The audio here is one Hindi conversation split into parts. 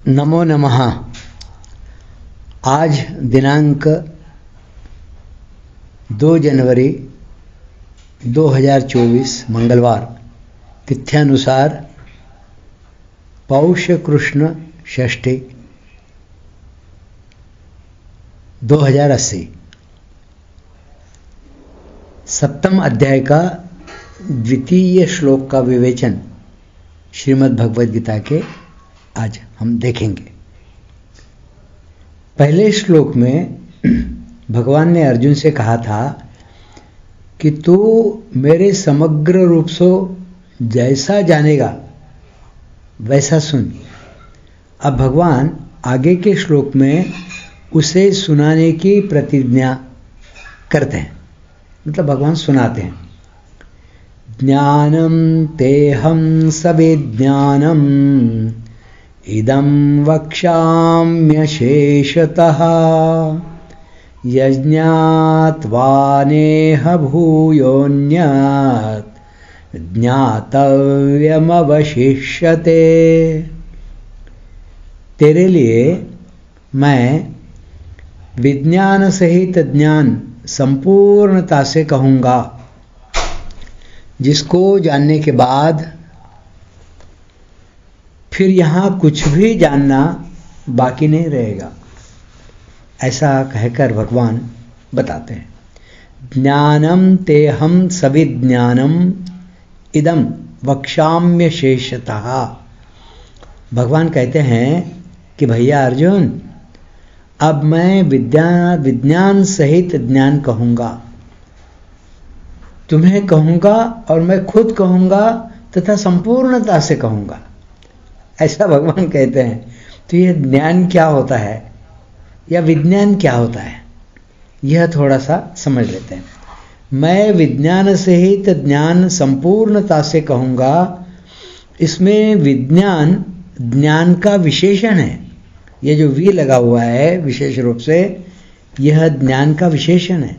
नमो नमः। आज दिनांक 2 जनवरी 2024 मंगलवार, तिथ्यानुसार पौष कृष्ण षष्ठी 2080। सप्तम अध्याय का द्वितीय श्लोक का विवेचन श्रीमद् भगवद गीता के आज हम देखेंगे। पहले श्लोक में भगवान ने अर्जुन से कहा था कि तू मेरे समग्र रूप से जैसा जानेगा वैसा सुन। अब भगवान आगे के श्लोक में उसे सुनाने की प्रतिज्ञा करते हैं, मतलब भगवान सुनाते हैं। ज्ञानम तेहं सविज्ञानम इदं वक्ष्याम्यशेषतः यज्ञात्वा नेह भूयोऽन्यत् ज्ञातव्यमवशिष्यते। तेरे लिए मैं विज्ञान सहित ज्ञान संपूर्णता से कहूँगा, जिसको जानने के बाद फिर यहाँ कुछ भी जानना बाकी नहीं रहेगा, ऐसा कहकर भगवान बताते हैं। ज्ञानम तेहं सविज्ञानम इदं वक्ष्याम्य शेषतः। भगवान कहते हैं कि भैया अर्जुन, अब मैं विज्ञान सहित ज्ञान कहूँगा, तुम्हें कहूँगा और मैं खुद कहूँगा तथा संपूर्णता से कहूँगा, ऐसा भगवान कहते हैं। तो यह ज्ञान क्या होता है या विज्ञान क्या होता है, यह थोड़ा सा समझ लेते हैं। मैं विज्ञान सहित ज्ञान संपूर्णता से कहूँगा, इसमें विज्ञान ज्ञान का विशेषण है। यह जो वी लगा हुआ है विशेष रूप से, यह ज्ञान का विशेषण है।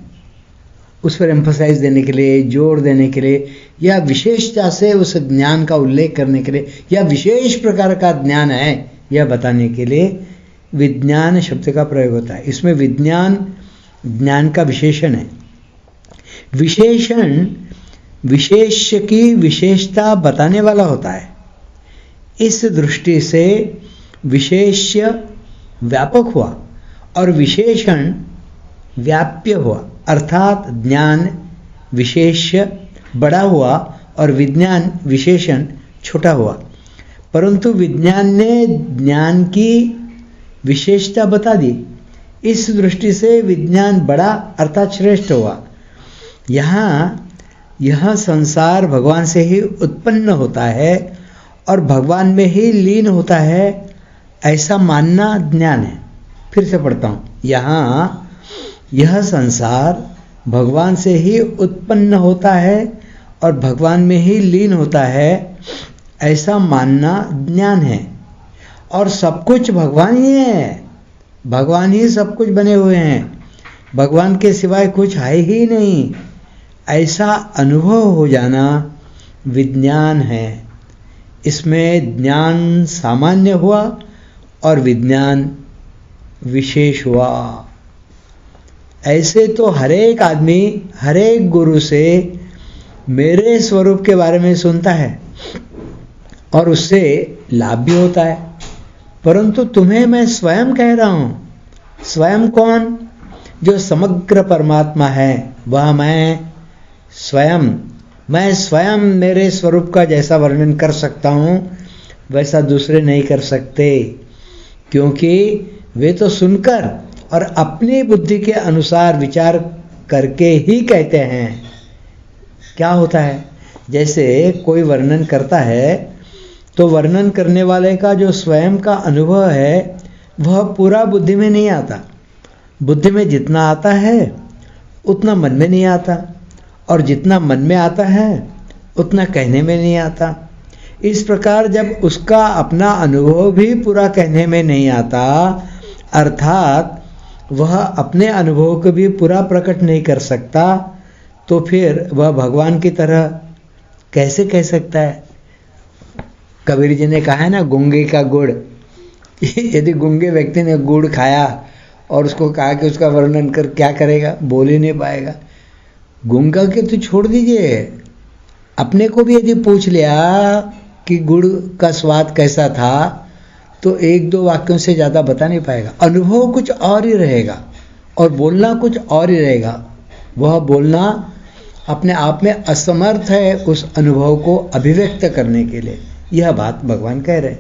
उस पर एम्फसाइज देने के लिए, जोर देने के लिए, या विशेषता से उस ज्ञान का उल्लेख करने के लिए, या विशेष प्रकार का ज्ञान है यह बताने के लिए विज्ञान शब्द का प्रयोग होता है। इसमें विज्ञान ज्ञान का विशेषण है। विशेषण विशेष की विशेषता बताने वाला होता है। इस दृष्टि से विशेष्य व्यापक हुआ और विशेषण व्याप्य हुआ, अर्थात ज्ञान विशेष्य बड़ा हुआ और विज्ञान विशेषण छोटा हुआ। परंतु विज्ञान ने ज्ञान की विशेषता बता दी, इस दृष्टि से विज्ञान बड़ा अर्थात श्रेष्ठ हुआ। यहाँ यह संसार भगवान से ही उत्पन्न होता है और भगवान में ही लीन होता है, ऐसा मानना ज्ञान है। फिर से पढ़ता हूँ। यहाँ यह संसार भगवान से ही उत्पन्न होता है और भगवान में ही लीन होता है, ऐसा मानना ज्ञान है। और सब कुछ भगवान ही है, भगवान ही सब कुछ बने हुए हैं, भगवान के सिवाय कुछ है ही नहीं, ऐसा अनुभव हो जाना विज्ञान है। इसमें ज्ञान सामान्य हुआ और विज्ञान विशेष हुआ। ऐसे तो हरेक आदमी हरेक गुरु से मेरे स्वरूप के बारे में सुनता है और उससे लाभ भी होता है, परंतु तुम्हें मैं स्वयं कह रहा हूँ। स्वयं कौन? जो समग्र परमात्मा है, वह मैं स्वयं मेरे स्वरूप का जैसा वर्णन कर सकता हूँ वैसा दूसरे नहीं कर सकते, क्योंकि वे तो सुनकर और अपनी बुद्धि के अनुसार विचार करके ही कहते हैं। क्या होता है, जैसे कोई वर्णन करता है तो वर्णन करने वाले का जो स्वयं का अनुभव है वह पूरा बुद्धि में नहीं आता। बुद्धि में जितना आता है उतना मन में नहीं आता, और जितना मन में आता है उतना कहने में नहीं आता। इस प्रकार जब उसका अपना अनुभव भी पूरा कहने में नहीं आता, अर्थात वह अपने अनुभव को भी पूरा प्रकट नहीं कर सकता, तो फिर वह भगवान की तरह कैसे कह सकता है। कबीर जी ने कहा है ना, गूंगे का गुड़ यदि गूंगे व्यक्ति ने गुड़ खाया और उसको कहा कि उसका वर्णन कर, क्या करेगा? बोल ही नहीं पाएगा। गूंगा के तो छोड़ दीजिए, अपने को भी यदि पूछ लिया कि गुड़ का स्वाद कैसा था, तो एक दो वाक्यों से ज़्यादा बता नहीं पाएगा। अनुभव कुछ और ही रहेगा और बोलना कुछ और ही रहेगा। वह बोलना अपने आप में असमर्थ है उस अनुभव को अभिव्यक्त करने के लिए। यह बात भगवान कह रहे हैं।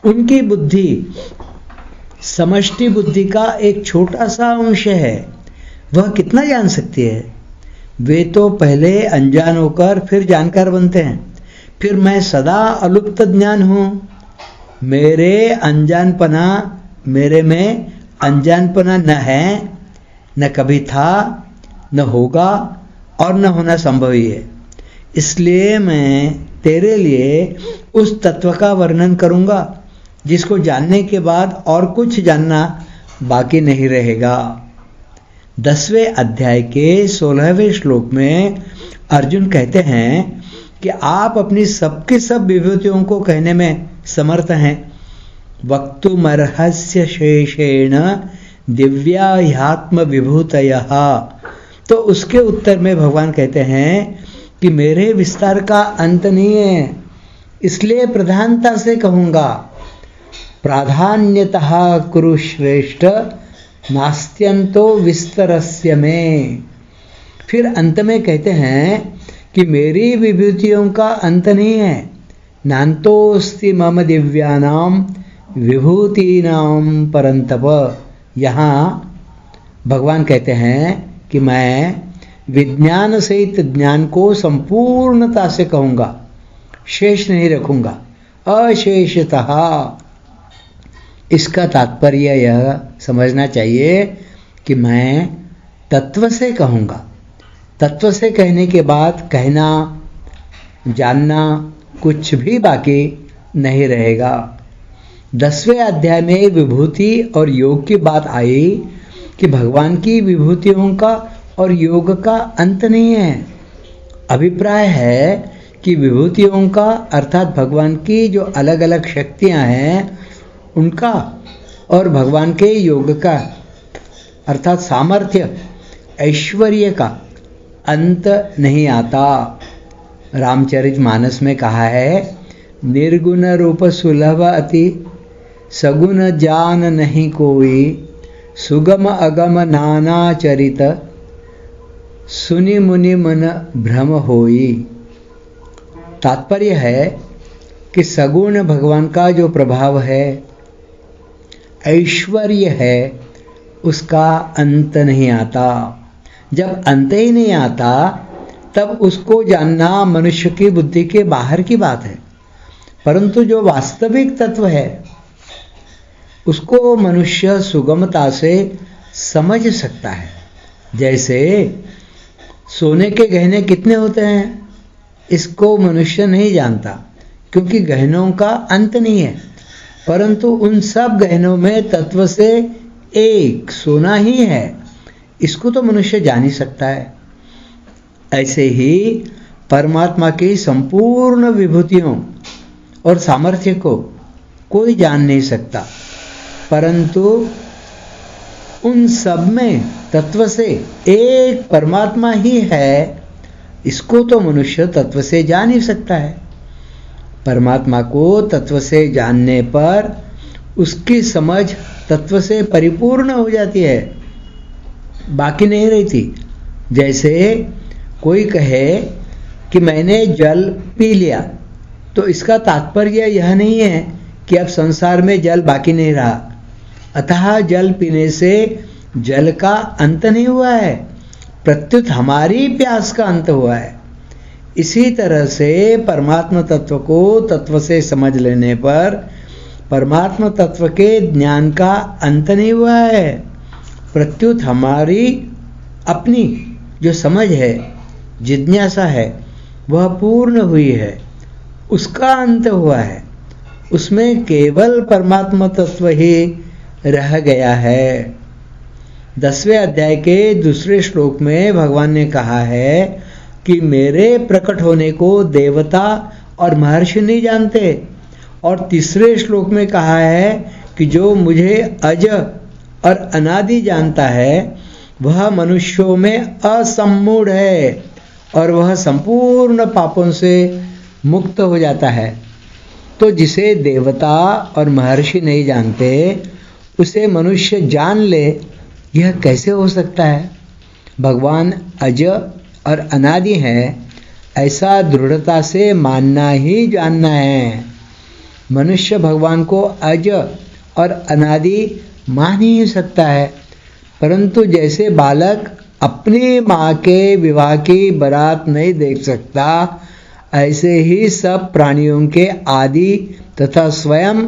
उनकी बुद्धि समष्टि बुद्धि का एक छोटा सा अंश है। वह कितना जान सकती है? वे तो पहले अनजान होकर फिर जानकार बनते हैं। फिर मैं सदा अलुप्त ज्ञान हूँ। मेरे में अनजानपना न है, न कभी था, न होगा और न होना संभव ही है। इसलिए मैं तेरे लिए उस तत्व का वर्णन करूँगा जिसको जानने के बाद और कुछ जानना बाकी नहीं रहेगा। 10वें अध्याय के 16वें श्लोक में अर्जुन कहते हैं कि आप अपनी सबकी सब विभूतियों को कहने में समर्थ हैं। वक्तुमर्हस्य शेषेण दिव्या ह्यात्म विभूतयः। तो उसके उत्तर में भगवान कहते हैं कि मेरे विस्तार का अंत नहीं है, इसलिए प्रधानता से कहूँगा। प्राधान्यतः कुरु श्रेष्ठ नास्त्यंतो विस्तरस्य में। फिर अंत में कहते हैं कि मेरी विभूतियों का अंत नहीं है। नान्तोस्ति मम दिव्यानाम विभूतीनाम परंतप। यहाँ भगवान कहते हैं कि मैं विज्ञान सहित ज्ञान को संपूर्णता से कहूँगा, शेष नहीं रखूँगा, अशेषतः। इसका तात्पर्य यह समझना चाहिए कि मैं तत्व से कहूँगा। तत्व से कहने के बाद कहना, जानना कुछ भी बाकी नहीं रहेगा। 10वें अध्याय में विभूति और योग की बात आई कि भगवान की विभूतियों का और योग का अंत नहीं है। अभिप्राय है कि विभूतियों का अर्थात भगवान की जो अलग अलग शक्तियां हैं उनका, और भगवान के योग का अर्थात सामर्थ्य ऐश्वर्य का अंत नहीं आता। रामचरितमानस में कहा है, निर्गुण रूप सुलभ अति सगुण जान नहीं कोई, सुगम अगम नाना चरित सुनि मुनि मन भ्रम होई। तात्पर्य है कि सगुण भगवान का जो प्रभाव है, ऐश्वर्य है, उसका अंत नहीं आता। जब अंत ही नहीं आता तब उसको जानना मनुष्य की बुद्धि के बाहर की बात है। परंतु जो वास्तविक तत्व है उसको मनुष्य सुगमता से समझ सकता है। जैसे सोने के गहने कितने होते हैं, इसको मनुष्य नहीं जानता क्योंकि गहनों का अंत नहीं है। परंतु उन सब गहनों में तत्व से एक सोना ही है, इसको तो मनुष्य जान ही सकता है। ऐसे ही परमात्मा की संपूर्ण विभूतियों और सामर्थ्य को कोई जान नहीं सकता, परंतु उन सब में तत्व से एक परमात्मा ही है, इसको तो मनुष्य तत्व से जान ही सकता है। परमात्मा को तत्व से जानने पर उसकी समझ तत्व से परिपूर्ण हो जाती है, बाकी नहीं रहती। जैसे कोई कहे कि मैंने जल पी लिया, तो इसका तात्पर्य यह नहीं है कि अब संसार में जल बाकी नहीं रहा। अतः जल पीने से जल का अंत नहीं हुआ है, प्रत्युत हमारी प्यास का अंत हुआ है। इसी तरह से परमात्मा तत्व को तत्व से समझ लेने पर परमात्मा तत्व के ज्ञान का अंत नहीं हुआ है, प्रत्युत हमारी अपनी जो समझ है, जिज्ञासा है, वह पूर्ण हुई है, उसका अंत हुआ है। उसमें केवल परमात्मा तत्व ही रह गया है। 10वें अध्याय के दूसरे श्लोक में भगवान ने कहा है कि मेरे प्रकट होने को देवता और महर्षि नहीं जानते, और तीसरे श्लोक में कहा है कि जो मुझे अज और अनादि जानता है वह मनुष्यों में असम्मूढ़ है और वह संपूर्ण पापों से मुक्त हो जाता है। तो जिसे देवता और महर्षि नहीं जानते उसे मनुष्य जान ले, यह कैसे हो सकता है? भगवान अज और अनादि है ऐसा दृढ़ता से मानना ही जानना है। मनुष्य भगवान को अज और अनादि मान ही सकता है, परंतु जैसे बालक अपनी माँ के विवाह की बारात नहीं देख सकता, ऐसे ही सब प्राणियों के आदि तथा स्वयं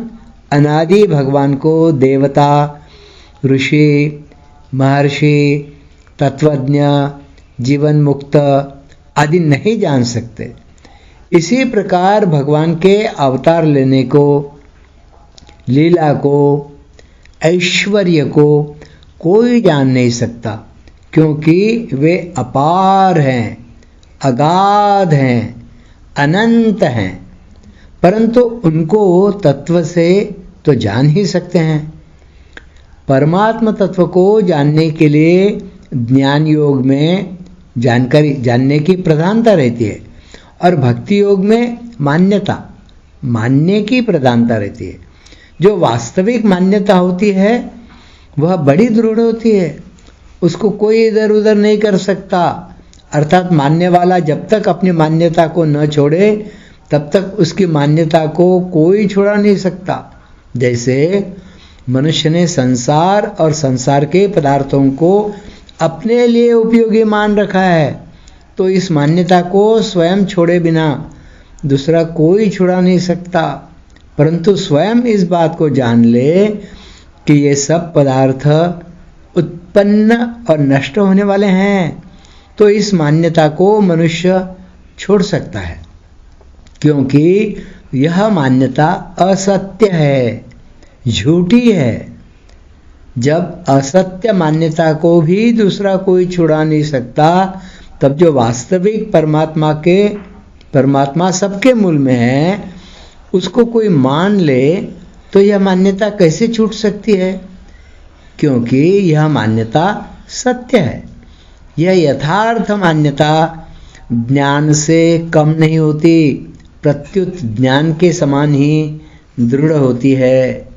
अनादि भगवान को देवता, ऋषि, महर्षि, तत्वज्ञ, जीवन मुक्त आदि नहीं जान सकते। इसी प्रकार भगवान के अवतार लेने को, लीला को, ऐश्वर्य को कोई जान नहीं सकता, क्योंकि वे अपार हैं, अगाध हैं, अनंत हैं। परंतु उनको तत्व से तो जान ही सकते हैं। परमात्म तत्व को जानने के लिए ज्ञान योग में जानकारी जानने की प्रधानता रहती है और भक्ति योग में मानने की प्रधानता रहती है। जो वास्तविक मान्यता होती है वह बड़ी दृढ़ होती है, उसको कोई इधर उधर नहीं कर सकता। अर्थात मानने वाला जब तक अपनी मान्यता को न छोड़े तब तक उसकी मान्यता को कोई छुड़ा नहीं सकता। जैसे मनुष्य ने संसार और संसार के पदार्थों को अपने लिए उपयोगी मान रखा है, तो इस मान्यता को स्वयं छोड़े बिना दूसरा कोई छुड़ा नहीं सकता। परंतु स्वयं इस बात को जान ले कि ये सब पदार्थ उत्पन्न और नष्ट होने वाले हैं, तो इस मान्यता को मनुष्य छोड़ सकता है, क्योंकि यह मान्यता असत्य है, झूठी है। जब असत्य मान्यता को भी दूसरा कोई छुड़ा नहीं सकता, तब जो वास्तविक परमात्मा सबके मूल में है उसको कोई मान ले तो यह मान्यता कैसे छूट सकती है? क्योंकि यह मान्यता सत्य है। यह यथार्थ मान्यता ज्ञान से कम नहीं होती, प्रत्युत ज्ञान के समान ही दृढ़ होती है।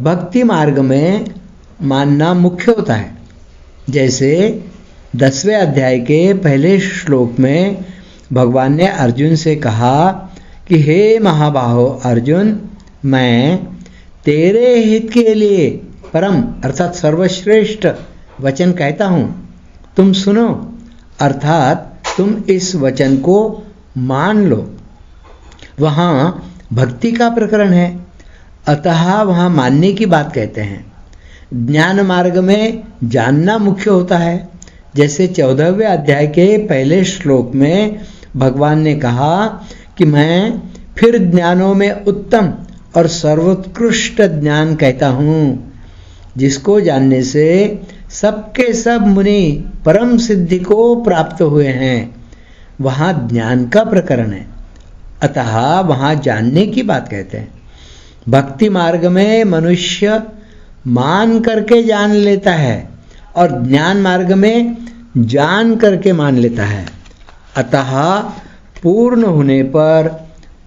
भक्ति मार्ग में मानना मुख्य होता है। जैसे 10वें अध्याय के पहले श्लोक में भगवान ने अर्जुन से कहा कि हे महाबाहो अर्जुन, मैं तेरे हित के लिए परम अर्थात सर्वश्रेष्ठ वचन कहता हूँ, तुम सुनो। अर्थात तुम इस वचन को मान लो। वहाँ भक्ति का प्रकरण है, अतः वहाँ मानने की बात कहते हैं। ज्ञान मार्ग में जानना मुख्य होता है। जैसे 14वें अध्याय के पहले श्लोक में भगवान ने कहा कि मैं फिर ज्ञानों में उत्तम और सर्वोत्कृष्ट ज्ञान कहता हूँ, जिसको जानने से सबके सब मुनि परम सिद्धि को प्राप्त हुए हैं। वहाँ ज्ञान का प्रकरण है, अतः वहाँ जानने की बात कहते हैं। भक्ति मार्ग में मनुष्य मान करके जान लेता है और ज्ञान मार्ग में जान करके मान लेता है। अतः पूर्ण होने पर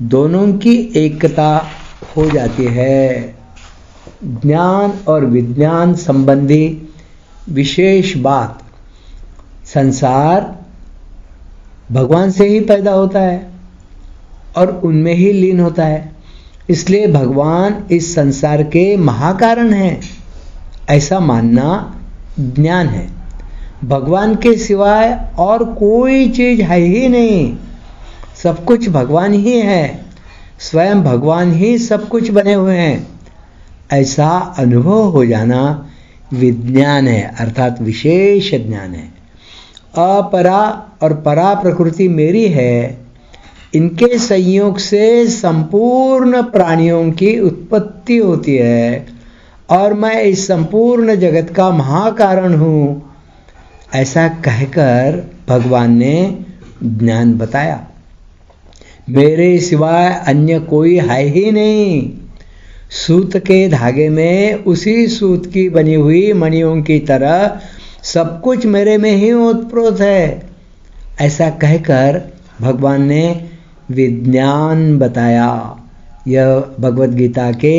दोनों की एकता हो जाती है। ज्ञान और विज्ञान संबंधी विशेष बात, संसार भगवान से ही पैदा होता है और उनमें ही लीन होता है, इसलिए भगवान इस संसार के महाकारण हैं, ऐसा मानना ज्ञान है। भगवान के सिवाय और कोई चीज है ही नहीं, सब कुछ भगवान ही है, स्वयं भगवान ही सब कुछ बने हुए हैं, ऐसा अनुभव हो जाना विज्ञान है, अर्थात विशेष ज्ञान है। अपरा और परा प्रकृति मेरी है, इनके संयोग से संपूर्ण प्राणियों की उत्पत्ति होती है और मैं इस संपूर्ण जगत का महाकारण हूँ, ऐसा कहकर भगवान ने ज्ञान बताया। मेरे सिवाय अन्य कोई है ही नहीं, सूत के धागे में उसी सूत की बनी हुई मणियों की तरह सब कुछ मेरे में ही ओतप्रोत है। ऐसा कहकर भगवान ने विज्ञान बताया। यह भगवत गीता के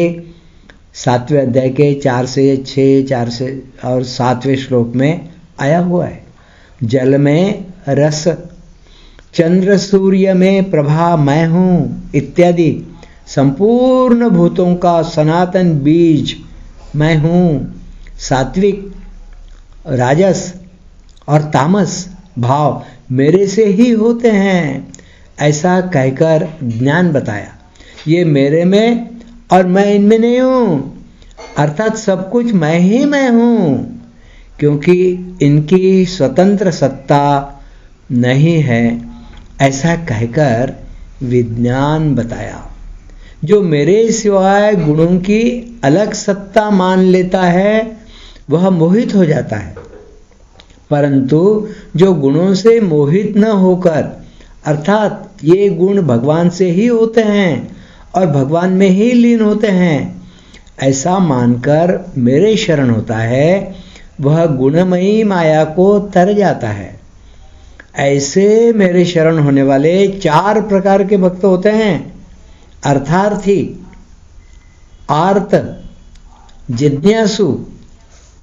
7वें अध्याय के 4 से 6, 4 से और 7वें श्लोक में आया हुआ है। जल में रस, चंद्र सूर्य में प्रभा मैं हूँ इत्यादि संपूर्ण भूतों का सनातन बीज मैं हूँ। सात्विक, राजस और तामस भाव मेरे से ही होते हैं। ऐसा कहकर ज्ञान बताया। ये मेरे में और मैं इनमें नहीं हूँ, अर्थात सब कुछ मैं ही मैं हूँ, क्योंकि इनकी स्वतंत्र सत्ता नहीं है। ऐसा कहकर विज्ञान बताया। जो मेरे सिवाय गुणों की अलग सत्ता मान लेता है वह मोहित हो जाता है, परंतु जो गुणों से मोहित न होकर, अर्थात ये गुण भगवान से ही होते हैं और भगवान में ही लीन होते हैं, ऐसा मानकर मेरे शरण होता है, वह गुणमयी माया को तर जाता है। ऐसे मेरे शरण होने वाले 4 प्रकार के भक्त होते हैं। अर्थार्थी, आर्त, जिज्ञासु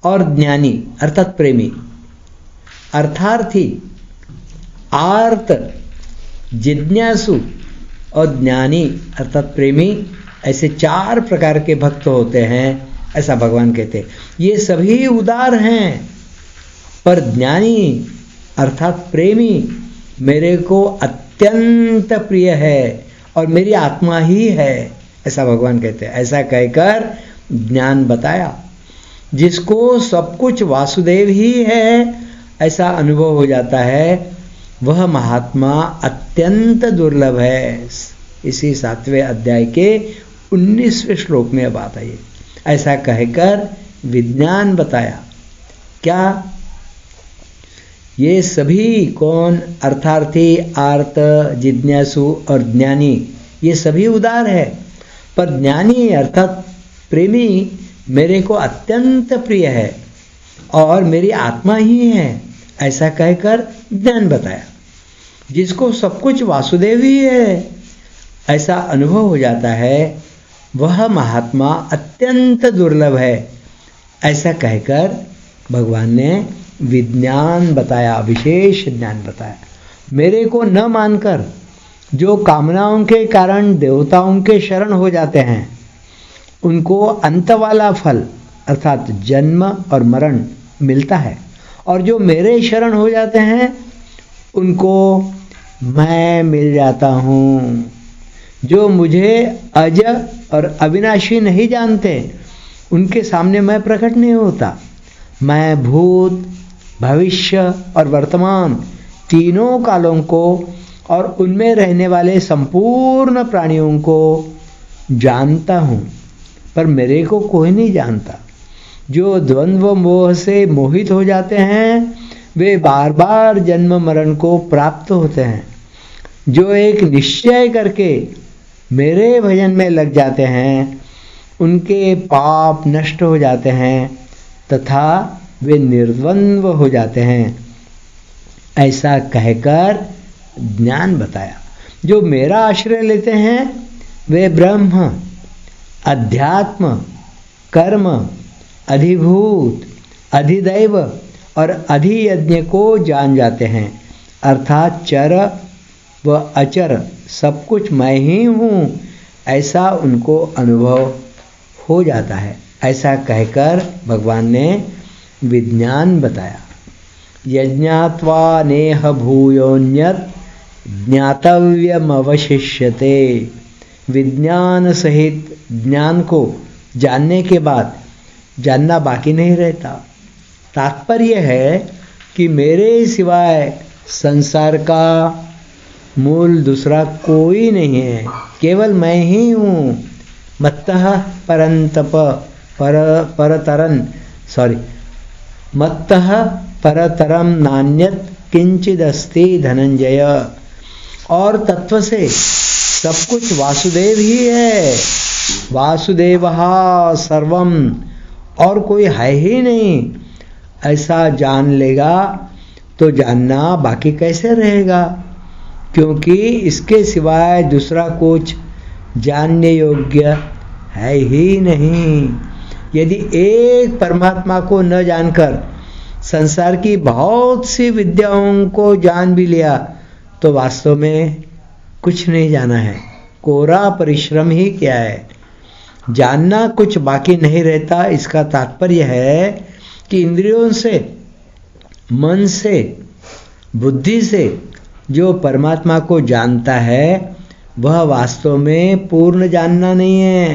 और ज्ञानी अर्थात प्रेमी। अर्थार्थी, आर्त, जिज्ञासु और ज्ञानी अर्थात प्रेमी, ऐसे 4 प्रकार के भक्त होते हैं, ऐसा भगवान कहते हैं। ये सभी उदार हैं, पर ज्ञानी अर्थात प्रेमी मेरे को अत्यंत प्रिय है और मेरी आत्मा ही है, ऐसा भगवान कहते हैं। ऐसा कहकर ज्ञान बताया। जिसको सब कुछ वासुदेव ही है ऐसा अनुभव हो जाता है, वह महात्मा अत्यंत दुर्लभ है। इसी 7वें अध्याय के 19वें श्लोक में बात आई। ऐसा कहकर विज्ञान बताया। क्या ये सभी कौन? अर्थार्थी, आर्त, जिज्ञासु और ज्ञानी, ये सभी उदार है, पर ज्ञानी अर्थात प्रेमी मेरे को अत्यंत प्रिय है और मेरी आत्मा ही है, ऐसा कहकर ज्ञान बताया। जिसको सब कुछ वासुदेव ही है ऐसा अनुभव हो जाता है, वह महात्मा अत्यंत दुर्लभ है, ऐसा कहकर भगवान ने विज्ञान बताया, विशेष ज्ञान बताया। मेरे को न मानकर जो कामनाओं के कारण देवताओं के शरण हो जाते हैं, उनको अंत वाला फल अर्थात जन्म और मरण मिलता है, और जो मेरे शरण हो जाते हैं उनको मैं मिल जाता हूँ। जो मुझे अज और अविनाशी नहीं जानते, उनके सामने मैं प्रकट नहीं होता। मैं भूत, भविष्य और वर्तमान तीनों कालों को और उनमें रहने वाले संपूर्ण प्राणियों को जानता हूँ, पर मेरे को कोई नहीं जानता। जो द्वंद्व मोह से मोहित हो जाते हैं, वे बार बार जन्म मरण को प्राप्त होते हैं। जो एक निश्चय करके मेरे भजन में लग जाते हैं, उनके पाप नष्ट हो जाते हैं तथा वे निर्द्वंद्व हो जाते हैं, ऐसा कहकर ज्ञान बताया। जो मेरा आश्रय लेते हैं वे ब्रह्म, अध्यात्म, कर्म, अधिभूत, अधिदैव और अधियज्ञ को जान जाते हैं, अर्थात चर व अचर सब कुछ मैं ही हूँ, ऐसा उनको अनुभव हो जाता है। ऐसा कहकर भगवान ने विज्ञान बताया। यज्ञात्वा नेह भूयोन्यत ज्ञातव्यमवशिष्यते। विज्ञान सहित ज्ञान को जानने के बाद जानना बाकी नहीं रहता। तात्पर्य है कि मेरे सिवाय संसार का मूल दूसरा कोई नहीं है, केवल मैं ही हूँ। मत्तः परंतप मत्तः परतरम नान्यत किंचिदस्ति धनंजय। और तत्व से सब कुछ वासुदेव ही है, वासुदेवः सर्वम, और कोई है ही नहीं, ऐसा जान लेगा तो जानना बाकी कैसे रहेगा, क्योंकि इसके सिवाय दूसरा कुछ जानने योग्य है ही नहीं। यदि एक परमात्मा को न जानकर संसार की बहुत सी विद्याओं को जान भी लिया तो वास्तव में कुछ नहीं जाना है, कोरा परिश्रम ही क्या है। जानना कुछ बाकी नहीं रहता। इसका तात्पर्य है कि इंद्रियों से, मन से, बुद्धि से जो परमात्मा को जानता है वह वास्तव में पूर्ण जानना नहीं है,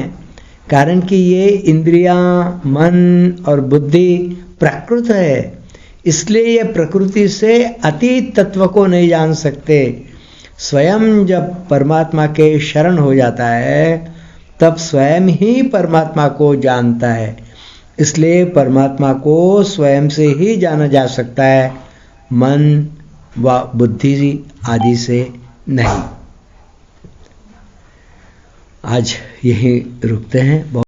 कारण कि ये इंद्रियां, मन और बुद्धि प्राकृत है, इसलिए ये प्रकृति से अतीत तत्व को नहीं जान सकते। स्वयं जब परमात्मा के शरण हो जाता है तब स्वयं ही परमात्मा को जानता है, इसलिए परमात्मा को स्वयं से ही जाना जा सकता है, मन व बुद्धि आदि से नहीं। आज यही रुकते हैं।